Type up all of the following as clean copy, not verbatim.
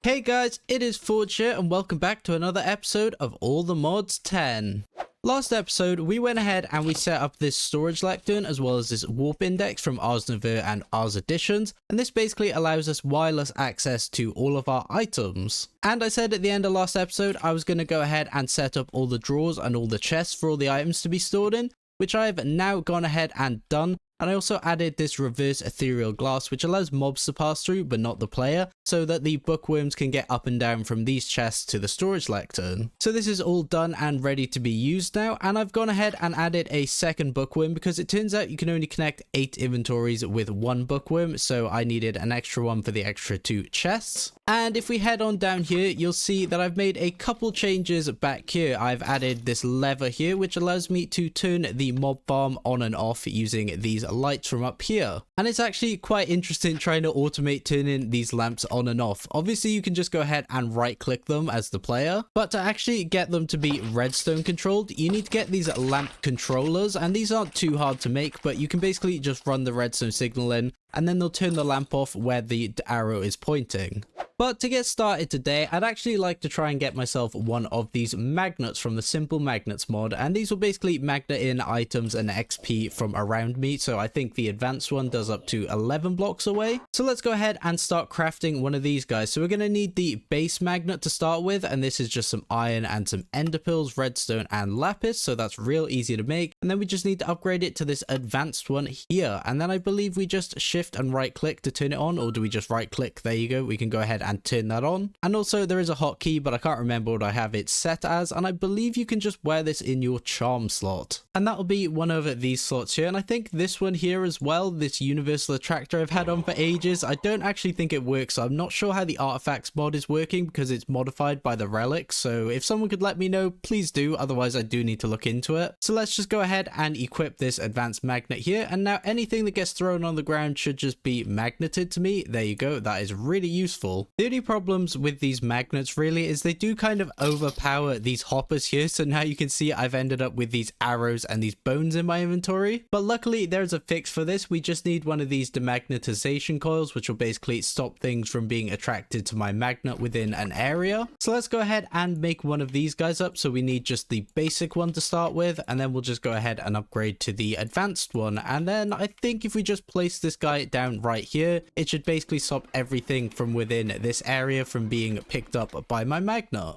Hey guys, it is Forge here and welcome back to another episode of All the Mods 10. Last episode, we went ahead and we set up this storage lectern as well as this warp index from Ars Nova and Ars Editions, and this basically allows us wireless access to all of our items. And I said at the end of last episode, I was going to go ahead and set up all the drawers and all the chests for all the items to be stored in, which I have now gone ahead and done. And I also added this reverse ethereal glass, which allows mobs to pass through, but not the player, so that the bookworms can get up and down from these chests to the storage lectern. So this is all done and ready to be used now, and I've gone ahead and added a second bookworm because it turns out you can only connect 8 inventories with one bookworm, so I needed an extra one for the extra 2 chests. And if we head on down here, you'll see that I've made a couple changes back here. I've added this lever here, which allows me to turn the mob farm on and off using these lights from up here. And it's actually quite interesting trying to automate turning these lamps on and off. Obviously, you can just go ahead and right click them as the player, but to actually get them to be redstone controlled, you need to get these lamp controllers, and these aren't too hard to make, but you can basically just run the redstone signal in, and then they'll turn the lamp off where the arrow is pointing. But to get started today, I'd actually like to try and get myself one of these magnets from the Simple Magnets mod, and these will basically magnet in items and XP from around me, so I think the advanced one does up to 11 blocks away. So let's go ahead and start crafting one of these guys. So we're going to need the base magnet to start with, and this is just some iron and some ender pills, redstone and lapis, so that's real easy to make. And then we just need to upgrade it to this advanced one here, and then I believe we just shift and right click to turn it on, or do we just right click? There you go, we can go ahead and turn that on. And also there is a hotkey, but I can't remember what I have it set as, and I believe you can just wear this in your charm slot, and that'll be one of these slots here. And I think this one here as well, this universal attractor I've had on for ages, I don't actually think it works, so I'm not sure how the artifacts mod is working because it's modified by the relics. So if someone could let me know, please do, otherwise I do need to look into it. So let's just go ahead and equip this advanced magnet here, and now anything that gets thrown on the ground should just be magneted to me. There you go, that is really useful. The only problems with these magnets really is they do kind of overpower these hoppers here, so now you can see I've ended up with these arrows and these bones in my inventory. But luckily there's a fix for this. We just need one of these demagnetization coils, which will basically stop things from being attracted to my magnet within an area. So let's go ahead and make one of these guys up. So we need just the basic one to start with, and then we'll just go ahead and upgrade to the advanced one. And then I think if we just place this guy down right here, it should basically stop everything from within this area from being picked up by my magnet.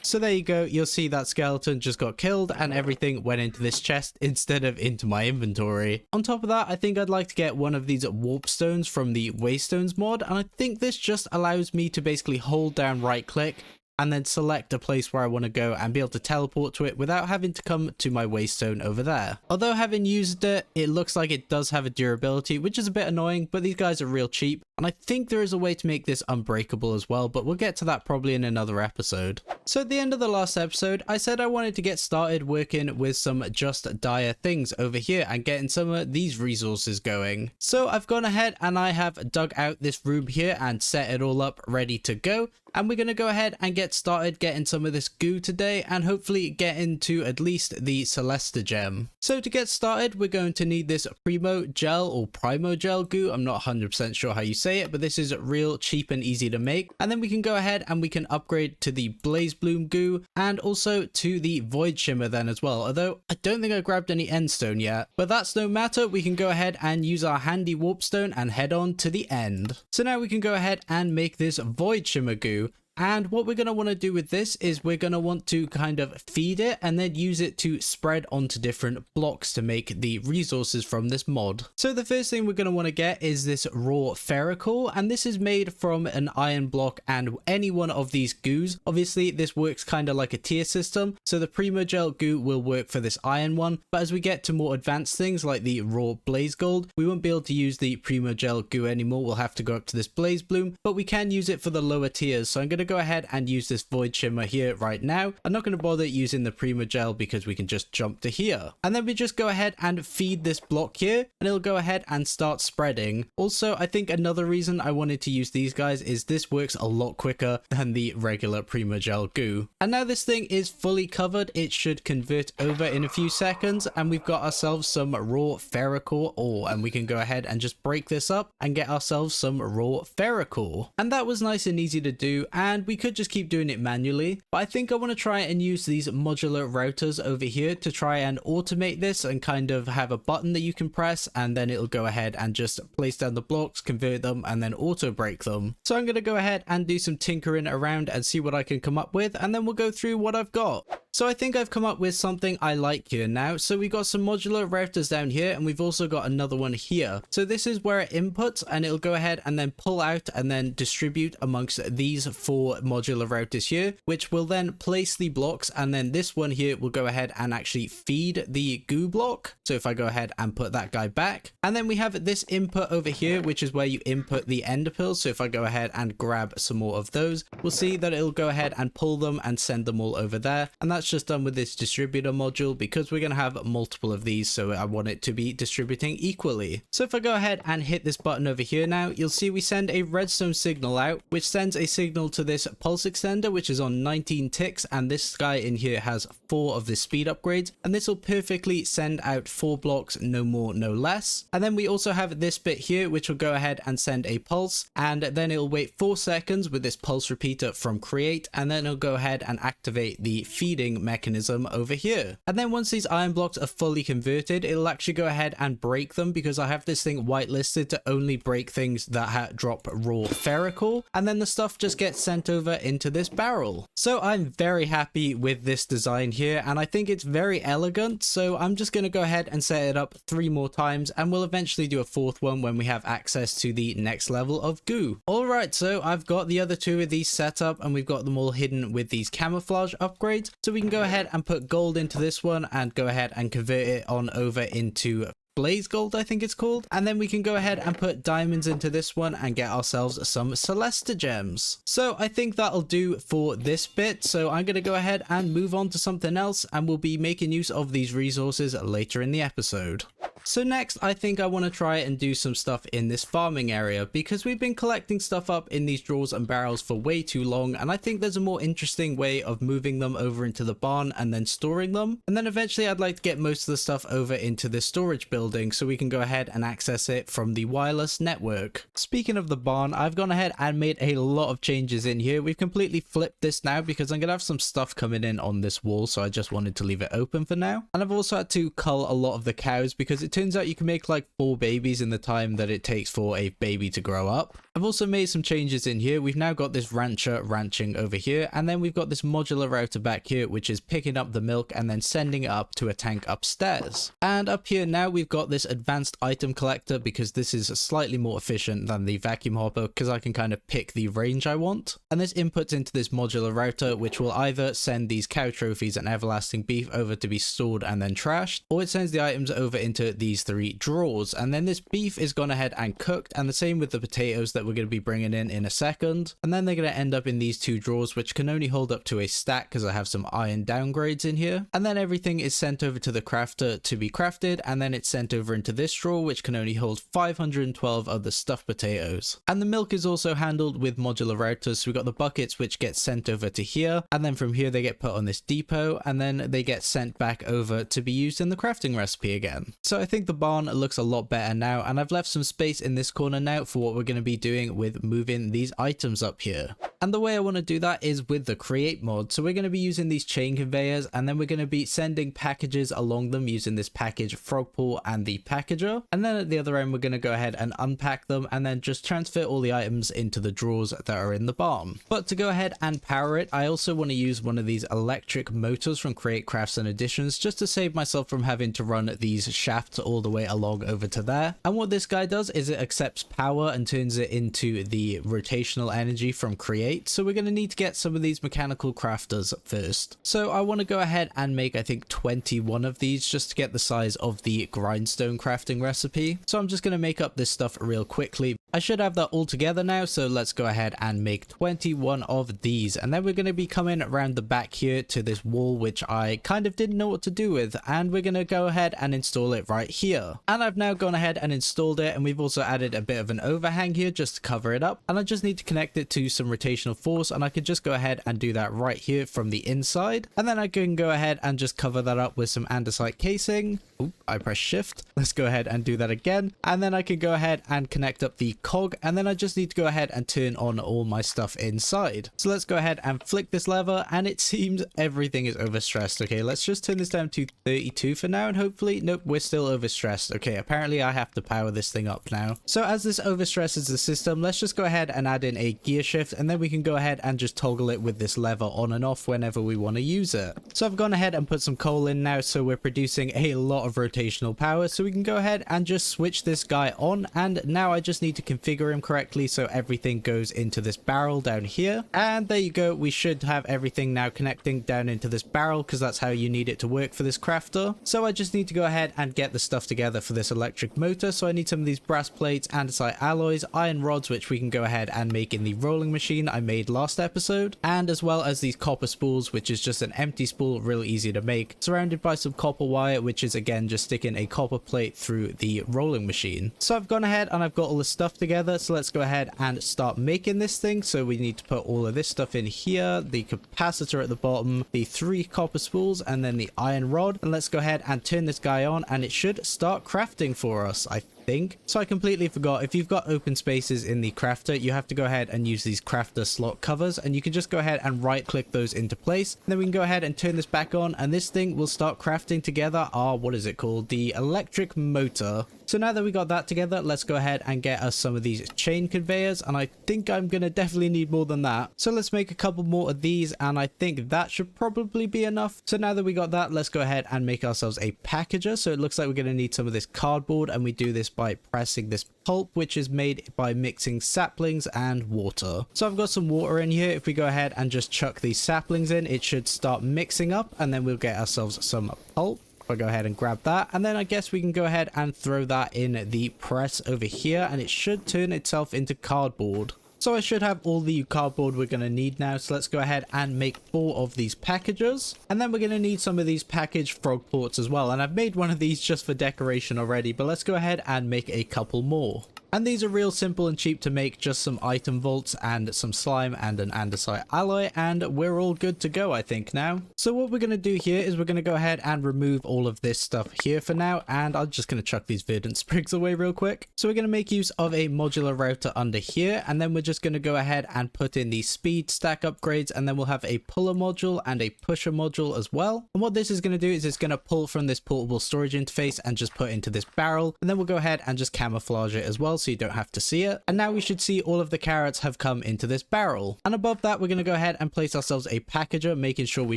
So there you go, you'll see that skeleton just got killed and everything went into this chest instead of into my inventory. On top of that, I think I'd like to get one of these warp stones from the Waystones mod, and I think this just allows me to basically hold down right click and then select a place where I want to go and be able to teleport to it without having to come to my waystone over there. Although having used it, it looks like it does have a durability, which is a bit annoying, but these guys are real cheap. And I think there is a way to make this unbreakable as well, but we'll get to that probably in another episode. So at the end of the last episode, I said I wanted to get started working with some just dire things over here and getting some of these resources going. So I've gone ahead and I have dug out this room here and set it all up ready to go. And we're going to go ahead and get started getting some of this goo today and hopefully get into at least the Celesta gem. So to get started, we're going to need this Primo Gel or Primo Gel goo. I'm not 100% sure how you say it, but this is real cheap and easy to make. And then we can go ahead and we can upgrade to the Blaze Bloom goo and also to the Void Shimmer then as well. Although I don't think I grabbed any Endstone yet, but that's no matter. We can go ahead and use our handy Warpstone and head on to the end. So now we can go ahead and make this Void Shimmer goo. And what we're going to want to do with this is we're going to want to kind of feed it and then use it to spread onto different blocks to make the resources from this mod. So the first thing we're going to want to get is this raw ferrocore, and this is made from an iron block and any one of these goos. Obviously this works kind of like a tier system, so the Primo Gel goo will work for this iron one, but as we get to more advanced things like the raw blaze gold, we won't be able to use the Primo Gel goo anymore. We'll have to go up to this blaze bloom, but we can use it for the lower tiers. So I'm going to to go ahead and use this void shimmer here right now. I'm not going to bother using the Prima gel because we can just jump to here. And then we just go ahead and feed this block here and it'll go ahead and start spreading. Also, I think another reason I wanted to use these guys is this works a lot quicker than the regular Prima gel goo. And now this thing is fully covered. It should convert over in a few seconds and we've got ourselves some raw ferrocore ore, and we can go ahead and just break this up and get ourselves some raw ferrocore. And that was nice and easy to do, and we could just keep doing it manually, but I think I want to try and use these modular routers over here to try and automate this and kind of have a button that you can press and then it'll go ahead and just place down the blocks, convert them, and then auto break them. So I'm going to go ahead and do some tinkering around and see what I can come up with, and then we'll go through what I've got. So I think I've come up with something I like here now. So we got some modular routers down here and we've also got another one here. So this is where it inputs and it'll go ahead and then pull out and then distribute amongst these 4 modular routers here, which will then place the blocks, and then this one here will go ahead and actually feed the goo block. So if I go ahead and put that guy back, and then we have this input over here, which is where you input the ender pearls. So if I go ahead and grab some more of those, we'll see that it'll go ahead and pull them and send them all over there. And that's just done with this distributor module because we're going to have multiple of these, so I want it to be distributing equally. So if I go ahead and hit this button over here now, you'll see we send a redstone signal out, which sends a signal to this pulse extender, which is on 19 ticks, and this guy in here has 4 of the speed upgrades, and this will perfectly send out 4 blocks, no more no less. And then we also have this bit here which will go ahead and send a pulse, and then it'll wait 4 seconds with this pulse repeater from create, and then it'll go ahead and activate the feeding mechanism over here. And then once these iron blocks are fully converted, it'll actually go ahead and break them because I have this thing whitelisted to only break things that drop raw ferrocore, and then the stuff just gets sent over into this barrel. So I'm very happy with this design here and I think it's very elegant, so I'm just going to go ahead and set it up 3 more times and we'll eventually do a 4th one when we have access to the next level of goo. Alright, so I've got the other 2 of these set up and we've got them all hidden with these camouflage upgrades, so we can go ahead and put gold into this one and go ahead and convert it on over into blaze gold, I think it's called, and then we can go ahead and put diamonds into this one and get ourselves some celesta gems. So I think that'll do for this bit, so I'm going to go ahead and move on to something else, and we'll be making use of these resources later in the episode. So next, I think I want to try and do some stuff in this farming area because we've been collecting stuff up in these drawers and barrels for way too long, and I think there's a more interesting way of moving them over into the barn and then storing them. And then eventually I'd like to get most of the stuff over into this storage building so we can go ahead and access it from the wireless network. Speaking of the barn, I've gone ahead and made a lot of changes in here. We've completely flipped this now because I'm going to have some stuff coming in on this wall, so I just wanted to leave it open for now. And I've also had to cull a lot of the cows because it turns out you can make like 4 babies in the time that it takes for a baby to grow up. I've also made some changes in here. We've now got this rancher ranching over here, and then we've got this modular router back here which is picking up the milk and then sending it up to a tank upstairs. And up here now we've got this advanced item collector because this is slightly more efficient than the vacuum hopper because I can kind of pick the range I want. And this inputs into this modular router which will either send these cow trophies and everlasting beef over to be stored and then trashed, or it sends the items over into these 3 drawers, and then this beef is gone ahead and cooked, and the same with the potatoes that we're going to be bringing in a second. And then they're going to end up in these 2 drawers which can only hold up to a stack because I have some iron downgrades in here. And then everything is sent over to the crafter to be crafted, and then it's sent over into this drawer which can only hold 512 of the stuffed potatoes. And the milk is also handled with modular routers, so we've got the buckets which get sent over to here, and then from here they get put on this depot, and then they get sent back over to be used in the crafting recipe again. So I think the barn looks a lot better now, and I've left some space in this corner now for what we're going to be doing with moving these items up here. And the way I want to do that is with the create mod. So we're going to be using these chain conveyors, and then we're going to be sending packages along them using this package Frogport and the packager. And then at the other end we're going to go ahead and unpack them and then just transfer all the items into the drawers that are in the barn. But to go ahead and power it, I also want to use one of these electric motors from Create Crafts and Additions just to save myself from having to run these shafts all the way along over to there. And what this guy does is it accepts power and turns it into the rotational energy from create. So we're going to need to get some of these mechanical crafters first. So I want to go ahead and make, I think, 21 of these just to get the size of the grindstone crafting recipe. So I'm just going to make up this stuff real quickly. I should have that all together now, so let's go ahead and make 21 of these. And then we're going to be coming around the back here to this wall, which I kind of didn't know what to do with, and we're going to go ahead and install it right here. And I've now gone ahead and installed it, and we've also added a bit of an overhang here just to cover it up. And I just need to connect it to some rotational force, and I could just go ahead and do that right here from the inside. And then I can go ahead and just cover that up with some andesite casing. Oop, I press shift. Let's go ahead and do that again. And then I can go ahead and connect up the cog, and then I just need to go ahead and turn on all my stuff inside. So let's go ahead and flick this lever, and it seems everything is overstressed. Okay, let's just turn this down to 32 for now, and hopefully, nope, we're still overstressed. Okay, apparently I have to power this thing up now. So as this overstresses the system, let's just go ahead and add in a gear shift, and then we can go ahead and just toggle it with this lever on and off whenever we want to use it. So I've gone ahead and put some coal in now, so we're producing a lot of rotational power, so we can go ahead and just switch this guy on. And now I just need to configure him correctly so everything goes into this barrel down here. And there you go, we should have everything now connecting down into this barrel, because that's how you need it to work for this crafter. So I just need to go ahead and get the stuff together for this electric motor. So I need some of these brass plates, andesite alloys, iron rods, which we can go ahead and make in the rolling machine I made last episode, and as well as these copper spools, which is just an empty spool, really easy to make, surrounded by some copper wire, which is again just sticking a copper plate through the rolling machine. So I've gone ahead and I've got all the stuff together, so let's go ahead and start making this thing. So we need to put all of this stuff in here, the capacitor at the bottom, the 3 copper spools, and then the iron rod. And let's go ahead and turn this guy on, and it should start crafting for us, I think. So I completely forgot, if you've got open spaces in the crafter, you have to go ahead and use these crafter slot covers, and you can just go ahead and right click those into place. And then we can go ahead and turn this back on, and this thing will start crafting together our, what is it called, the electric motor. So now that we got that together, let's go ahead and get us some of these chain conveyors, and I think I'm gonna definitely need more than that. So let's make a couple more of these, and I think that should probably be enough. So now that we got that, let's go ahead and make ourselves a packager. So it looks like we're gonna need some of this cardboard, and we do this by pressing this pulp, which is made by mixing saplings and water. So I've got some water in here. If we go ahead and just chuck these saplings in, it should start mixing up, and then we'll get ourselves some pulp. I'll go ahead and grab that, and then I guess we can go ahead and throw that in the press over here, and it should turn itself into cardboard. So I should have all the cardboard we're going to need now. So let's go ahead and make 4 of these packagers, and then we're going to need some of these packaged Frogports as well. And I've made one of these just for decoration already, but let's go ahead and make a couple more. And these are real simple and cheap to make, just some item vaults and some slime and an andesite alloy, and we're all good to go, I think, now. So what we're going to do here is we're going to go ahead and remove all of this stuff here for now, and I'm just going to chuck these verdant sprigs away real quick. So we're going to make use of a modular router under here, and then we're just going to go ahead and put in the speed stack upgrades, and then we'll have a puller module and a pusher module as well. And what this is going to do is it's going to pull from this portable storage interface and just put into this barrel, and then we'll go ahead and just camouflage it as well, so you don't have to see it. And now we should see all of the carrots have come into this barrel. And above that, we're going to go ahead and place ourselves a packager, making sure we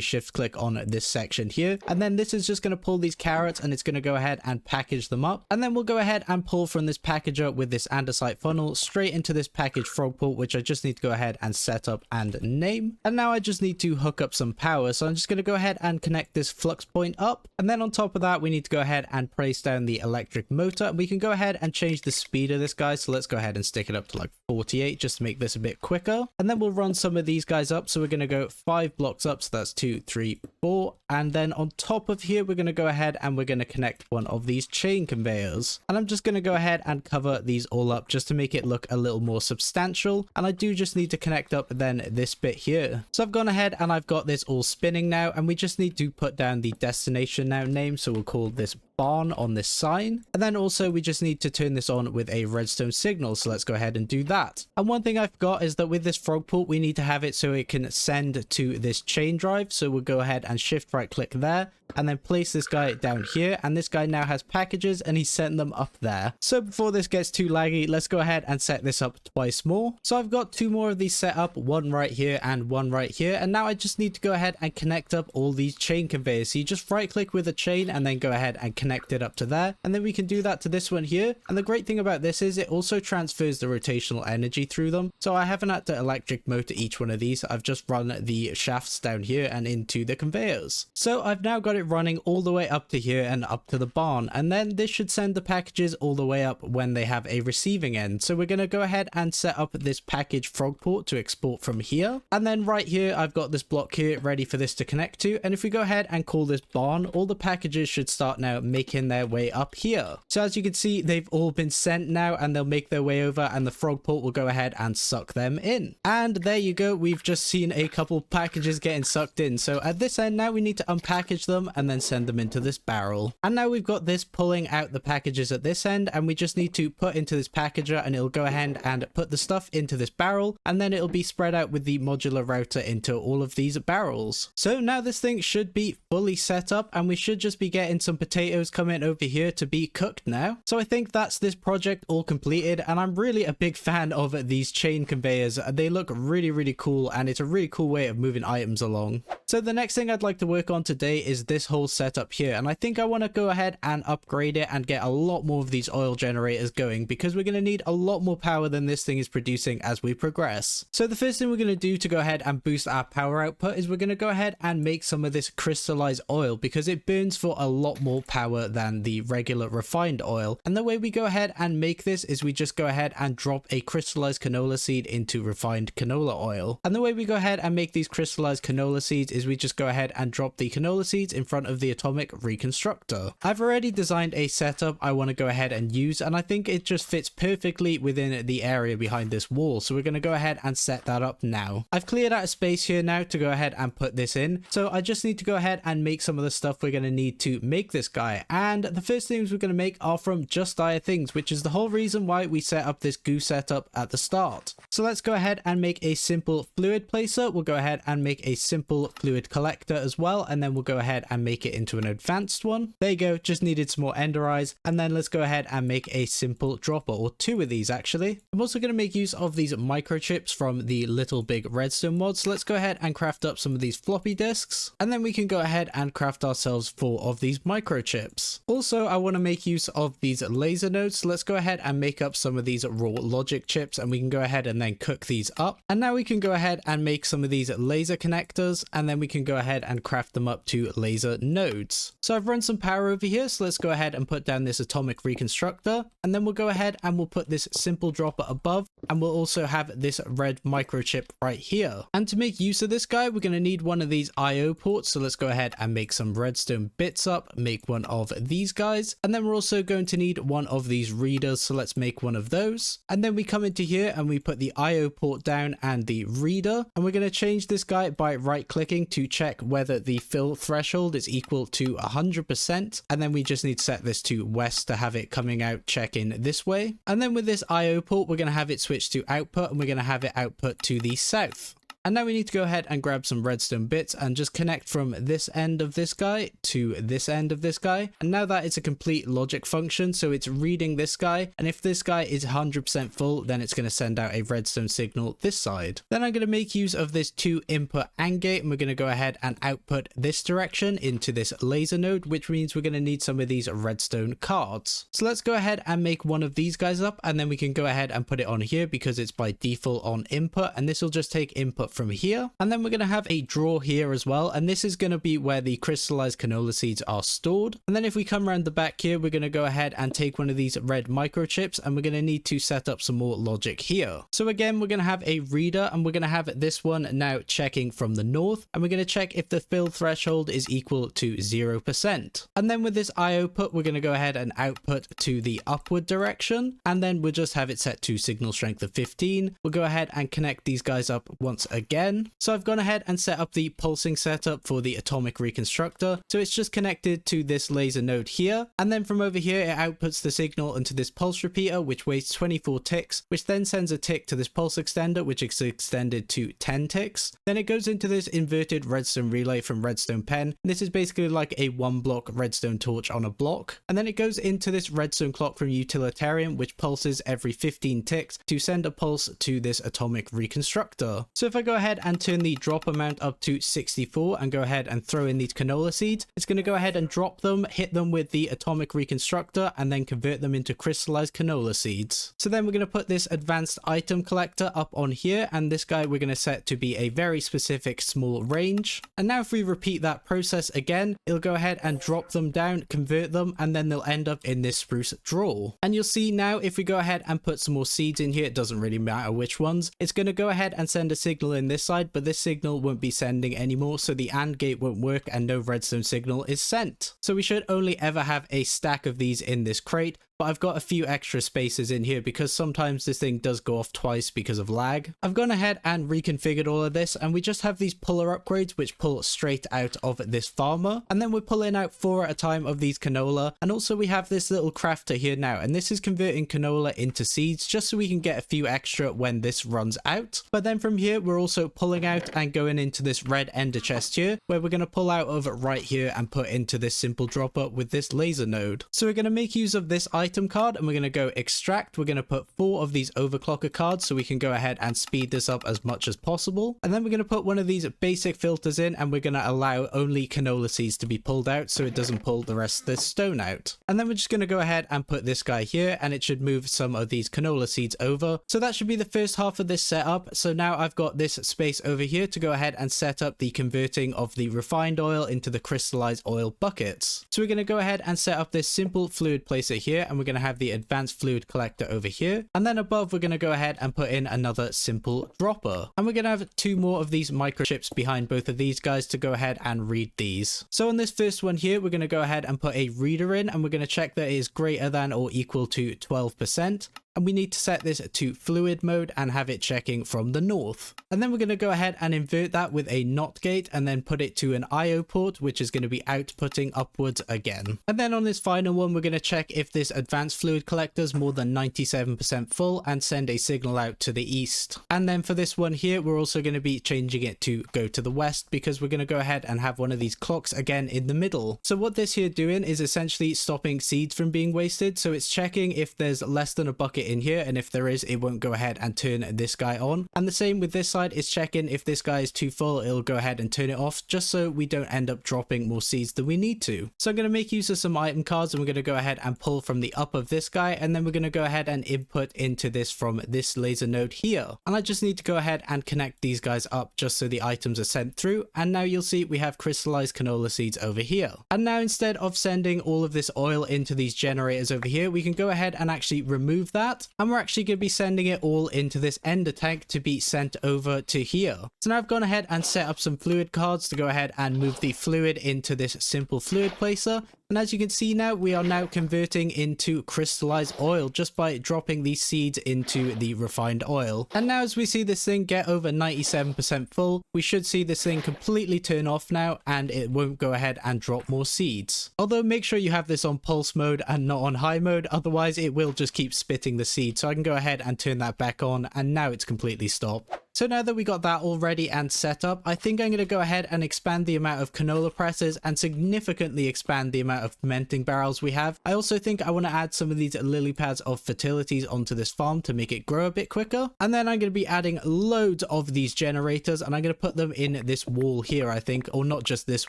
shift click on this section here. And then this is just going to pull these carrots, and it's going to go ahead and package them up. And then we'll go ahead and pull from this packager with this andesite funnel straight into this packaged Frogport, which I just need to go ahead and set up and name. And now I just need to hook up some power. So I'm just going to go ahead and connect this flux point up. And then on top of that, we need to go ahead and place down the electric motor. And we can go ahead and change the speed of this guy. So let's go ahead and stick it up to like 48 just to make this a bit quicker. And then we'll run some of these guys up. So we're going to go 5 blocks up. So that's 2, 3, 4. And then on top of here, we're going to go ahead and we're going to connect one of these chain conveyors. And I'm just going to go ahead and cover these all up just to make it look a little more substantial. And I do just need to connect up then this bit here. So I've gone ahead and I've got this all spinning now. And we just need to put down the destination now name. So we'll call this barn on this sign. And then also we just need to turn this on with a redstone signal. So let's go ahead and do that. And one thing I forgot is that with this Frogport, we need to have it so it can send to this chain drive. So we'll go ahead and shift right click there and then place this guy down here. And this guy now has packages and he's sent them up there. So before this gets too laggy, let's go ahead and set this up twice more. So I've got 2 more of these set up, one right here and one right here. And now I just need to go ahead and connect up all these chain conveyors. So you just right click with a chain and then go ahead and connect connect it up to there, and then we can do that to this one here. And the great thing about this is it also transfers the rotational energy through them, so I haven't had to electric motor each one of these. I've just run the shafts down here and into the conveyors. So I've now got it running all the way up to here and up to the barn, and then this should send the packages all the way up when they have a receiving end. So we're going to go ahead and set up this package Frogport to export from here, and then right here I've got this block here ready for this to connect to. And if we go ahead and call this barn, all the packages should start now making their way up here. So as you can see, they've all been sent now, and they'll make their way over, and the Frogport will go ahead and suck them in. And there you go, we've just seen a couple packages getting sucked in. So at this end now we need to unpackage them and then send them into this barrel. And now we've got this pulling out the packages at this end, and we just need to put into this packager, and it'll go ahead and put the stuff into this barrel, and then it'll be spread out with the modular router into all of these barrels. So now this thing should be fully set up, and we should just be getting some potatoes coming over here to be cooked now. So I think that's this project all completed, and I'm really a big fan of these chain conveyors. They look really cool, and it's a really cool way of moving items along. So the next thing I'd like to work on today is this whole setup here, and I think I want to go ahead and upgrade it and get a lot more of these oil generators going, because we're going to need a lot more power than this thing is producing as we progress. So the first thing we're going to do to go ahead and boost our power output is we're going to go ahead and make some of this crystallized oil, because it burns for a lot more power than the regular refined oil. And the way we go ahead and make this is we just go ahead and drop a crystallized canola seed into refined canola oil. And the way we go ahead and make these crystallized canola seeds is we just go ahead and drop the canola seeds in front of the atomic reconstructor. I've already designed a setup I want to go ahead and use, and I think it just fits perfectly within the area behind this wall. So we're going to go ahead and set that up now. I've cleared out a space here now to go ahead and put this in. So I just need to go ahead and make some of the stuff we're going to need to make this guy. And the first things we're going to make are from just dire things, which is the whole reason why we set up this goo setup at the start. So let's go ahead and make a simple fluid placer. We'll go ahead and make a simple fluid collector as well, and then we'll go ahead and make it into an advanced one. There you go, just needed some more ender eyes. And then let's go ahead and make a simple dropper, or two of these actually. I'm also going to make use of these microchips from the Little Big Redstone mod. So let's go ahead and craft up some of these floppy disks, and then we can go ahead and craft ourselves 4 of these microchips. Also, I want to make use of these laser nodes. So let's go ahead and make up some of these raw logic chips, and we can go ahead and then cook these up. And now we can go ahead and make some of these laser connectors, and then we can go ahead and craft them up to laser nodes. So I've run some power over here, so let's go ahead and put down this atomic reconstructor, and then we'll go ahead and we'll put this simple dropper above, and we'll also have this red microchip right here. And to make use of this guy, we're going to need one of these IO ports. So let's go ahead and make some redstone bits up, make one of these guys, and then we're also going to need one of these readers. So let's make one of those, and then we come into here and we put the IO port down and the reader, and we're going to change this guy by right clicking to check whether the fill threshold is equal to 100%, and then we just need to set this to west to have it coming out checking this way. And then with this IO port, we're going to have it switch to output, and we're going to have it output to the south. And now we need to go ahead and grab some redstone bits and just connect from this end of this guy to this end of this guy. And now that it's a complete logic function, so it's reading this guy, and if this guy is 100% full, then it's going to send out a redstone signal this side. Then I'm going to make use of this 2 input AND gate, and we're going to go ahead and output this direction into this laser node, which means we're going to need some of these redstone cards. So let's go ahead and make one of these guys up, and then we can go ahead and put it on here because it's by default on input, and this will just take input from here. And then we're going to have a drawer here as well, and this is going to be where the crystallized canola seeds are stored. And then if we come around the back here, we're going to go ahead and take one of these red microchips, and we're going to need to set up some more logic here. So again, we're going to have a reader, and we're going to have this one now checking from the north, and we're going to check if the fill threshold is equal to 0%. And then with this IO put, we're going to go ahead and output to the upward direction, and then we'll just have it set to signal strength of 15. We'll go ahead and connect these guys up once again. So I've gone ahead and set up the pulsing setup for the atomic reconstructor. So it's just connected to this laser node here, and then from over here it outputs the signal into this pulse repeater, which waits 24 ticks, which then sends a tick to this pulse extender, which is extended to 10 ticks. Then it goes into this inverted redstone relay from redstone pen, and this is basically like a 1-block redstone torch on a block. And then it goes into this redstone clock from utilitarian, which pulses every 15 ticks to send a pulse to this atomic reconstructor. So if I go go ahead and turn the drop amount up to 64 and go ahead and throw in these canola seeds. It's going to go ahead and drop them, hit them with the atomic reconstructor, and then convert them into crystallized canola seeds. So then we're going to put this advanced item collector up on here, and this guy we're going to set to be a very specific small range. And now if we repeat that process again, it'll go ahead and drop them down, convert them, and then they'll end up in this spruce drawer. And you'll see now if we go ahead and put some more seeds in here, it doesn't really matter which ones, it's going to go ahead and send a signal in this side, but this signal won't be sending anymore, so the AND gate won't work and no redstone signal is sent. So we should only ever have a stack of these in this crate, but I've got a few extra spaces in here because sometimes this thing does go off twice because of lag. I've gone ahead and reconfigured all of this, and we just have these puller upgrades which pull straight out of this farmer, and then we're pulling out 4 at a time of these canola. And also we have this little crafter here now, and this is converting canola into seeds just so we can get a few extra when this runs out. But then from here we're also pulling out and going into this red ender chest here, where we're going to pull out of right here and put into this simple dropper with this laser node. So we're going to make use of this item card, and we're going to go extract. We're going to put 4 of these overclocker cards so we can go ahead and speed this up as much as possible. And then we're going to put one of these basic filters in, and we're going to allow only canola seeds to be pulled out so it doesn't pull the rest of this stone out. And then we're just going to go ahead and put this guy here, and it should move some of these canola seeds over. So that should be the first half of this setup. So now I've got this space over here to go ahead and set up the converting of the refined oil into the crystallized oil buckets. So we're going to go ahead and set up this simple fluid placer here, and we're going to have the advanced fluid collector over here. And then above we're going to go ahead and put in another simple dropper. And we're going to have 2 more of these microchips behind both of these guys to go ahead and read these. So on this first one here, we're going to go ahead and put a reader in, and we're going to check that it is greater than or equal to 12%. And we need to set this to fluid mode and have it checking from the north. And then we're going to go ahead and invert that with a NOT gate and then put it to an IO port, which is going to be outputting upwards again. And then on this final one, we're going to check if this advanced fluid collector is more than 97% full and send a signal out to the east. And then for this one here, we're also going to be changing it to go to the west because we're going to go ahead and have one of these clocks again in the middle. So what this here doing is essentially stopping seeds from being wasted. So it's checking if there's less than a bucket in here, and if there is, it won't go ahead and turn this guy on. And the same with this side, it's checking if this guy is too full, it'll go ahead and turn it off just so we don't end up dropping more seeds than we need to. So I'm going to make use of some item cards, and we're going to go ahead and pull from the up of this guy, and then we're going to go ahead and input into this from this laser node here. And I just need to go ahead and connect these guys up just so the items are sent through, and now you'll see we have crystallized canola seeds over here. And now instead of sending all of this oil into these generators over here, we can go ahead and actually remove that, and we're actually going to be sending it all into this ender tank to be sent over to here. So now I've gone ahead and set up some fluid cards to go ahead and move the fluid into this simple fluid placer. And as you can see now, we are now converting into crystallized oil just by dropping these seeds into the refined oil. And now as we see this thing get over 97% full, we should see this thing completely turn off now, and it won't go ahead and drop more seeds. Although make sure you have this on pulse mode and not on high mode, otherwise it will just keep spitting the seed. So I can go ahead and turn that back on, and now it's completely stopped. So now that we got that all ready and set up, I think I'm going to go ahead and expand the amount of canola presses and significantly expand the amount of fermenting barrels we have. I also think I want to add some of these lily pads of fertilities onto this farm to make it grow a bit quicker. And then I'm going to be adding loads of these generators, and I'm going to put them in this wall here, I think, or not just this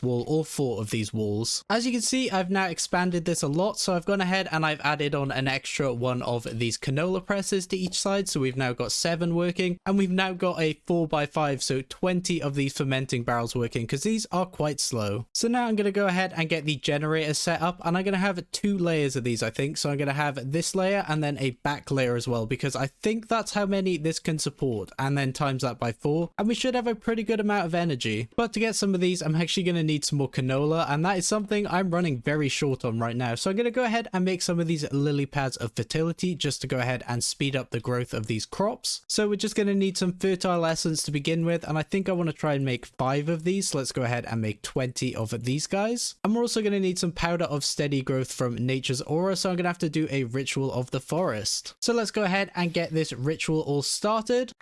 wall, all 4 of these walls. As you can see, I've now expanded this a lot, so I've gone ahead and I've added on an extra one of these canola presses to each side. So we've now got 7 working, and we've now got a 4x5, so 20 of these fermenting barrels working, because these are quite slow. So now I'm going to go ahead and get the generators set up, and I'm going to have 2 layers of these, I think. So I'm going to have this layer and then a back layer as well, because I think that's how many this can support, and then times that by 4, and we should have a pretty good amount of energy. But to get some of these, I'm actually going to need some more canola, and that is something I'm running very short on right now. So I'm going to go ahead and make some of these lily pads of fertility just to go ahead and speed up the growth of these crops. So we're just going to need some fertile essence to begin with, and I think I want to try and make 5 of these. So let's go ahead and make 20 of these guys. And we're also going to need some powder of steady growth from nature's aura, so I'm going to have to do a ritual of the forest. So let's go ahead and get this ritual all started.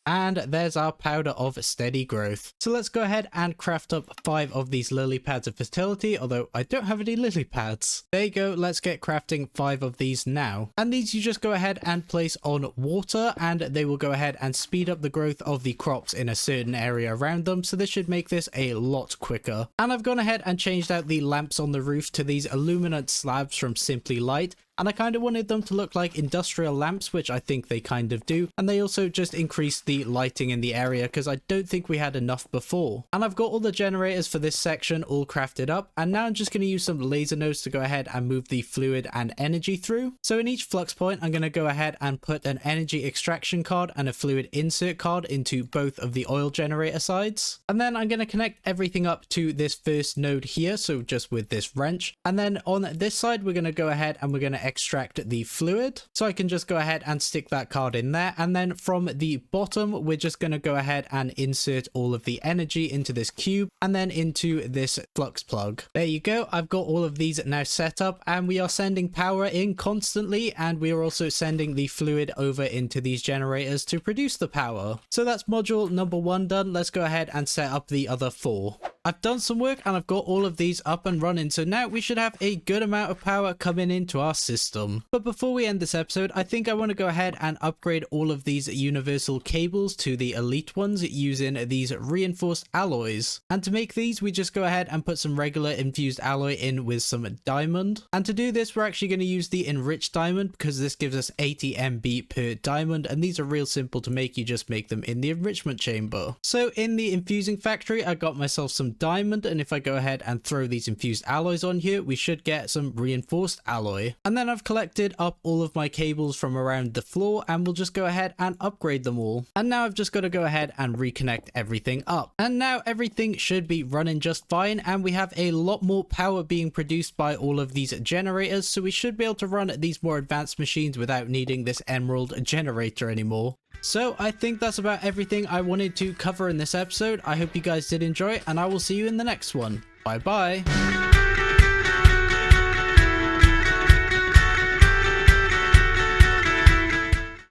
And there's our powder of steady growth. So let's go ahead and craft up 5 of these lily pads of fertility, although I don't have any lily pads. There you go, let's get crafting 5 of these now. And these you just go ahead and place on water, and they will go ahead and speed up the growth of the crops in a certain area around them, so this should make this a lot quicker. And I've gone ahead and changed out the lamps on the roof to these illuminant slabs from Simply Light. And I kind of wanted them to look like industrial lamps, which I think they kind of do. And they also just increased the lighting in the area because I don't think we had enough before. And I've got all the generators for this section all crafted up. And now I'm just going to use some laser nodes to go ahead and move the fluid and energy through. So in each flux point, I'm going to go ahead and put an energy extraction card and a fluid insert card into both of the oil generator sides. And then I'm going to connect everything up to this first node here. So just with this wrench. And then on this side, we're going to go ahead and we're going to extract the fluid. So I can just go ahead and stick that card in there. And then from the bottom, we're just going to go ahead and insert all of the energy into this cube and then into this flux plug. There you go. I've got all of these now set up and we are sending power in constantly, and we are also sending the fluid over into these generators to produce the power. So that's module number 1 done. Let's go ahead and set up the other 4. I've done some work and I've got all of these up and running, so now we should have a good amount of power coming into our system. But before we end this episode, I think I want to go ahead and upgrade all of these universal cables to the elite ones using these reinforced alloys. And to make these, we just go ahead and put some regular infused alloy in with some diamond. And to do this, we're actually going to use the enriched diamond because this gives us 80 MB per diamond, and these are real simple to make. You just make them in the enrichment chamber. So in the infusing factory, I got myself some diamond, and if I go ahead and throw these infused alloys on here, we should get some reinforced alloy. And then I've collected up all of my cables from around the floor, and we'll just go ahead and upgrade them all. And now I've just got to go ahead and reconnect everything up. And now everything should be running just fine, and we have a lot more power being produced by all of these generators, so we should be able to run these more advanced machines without needing this emerald generator anymore. So I think that's about everything I wanted to cover in this episode. I hope you guys did enjoy, and I will see you in the next one. Bye bye.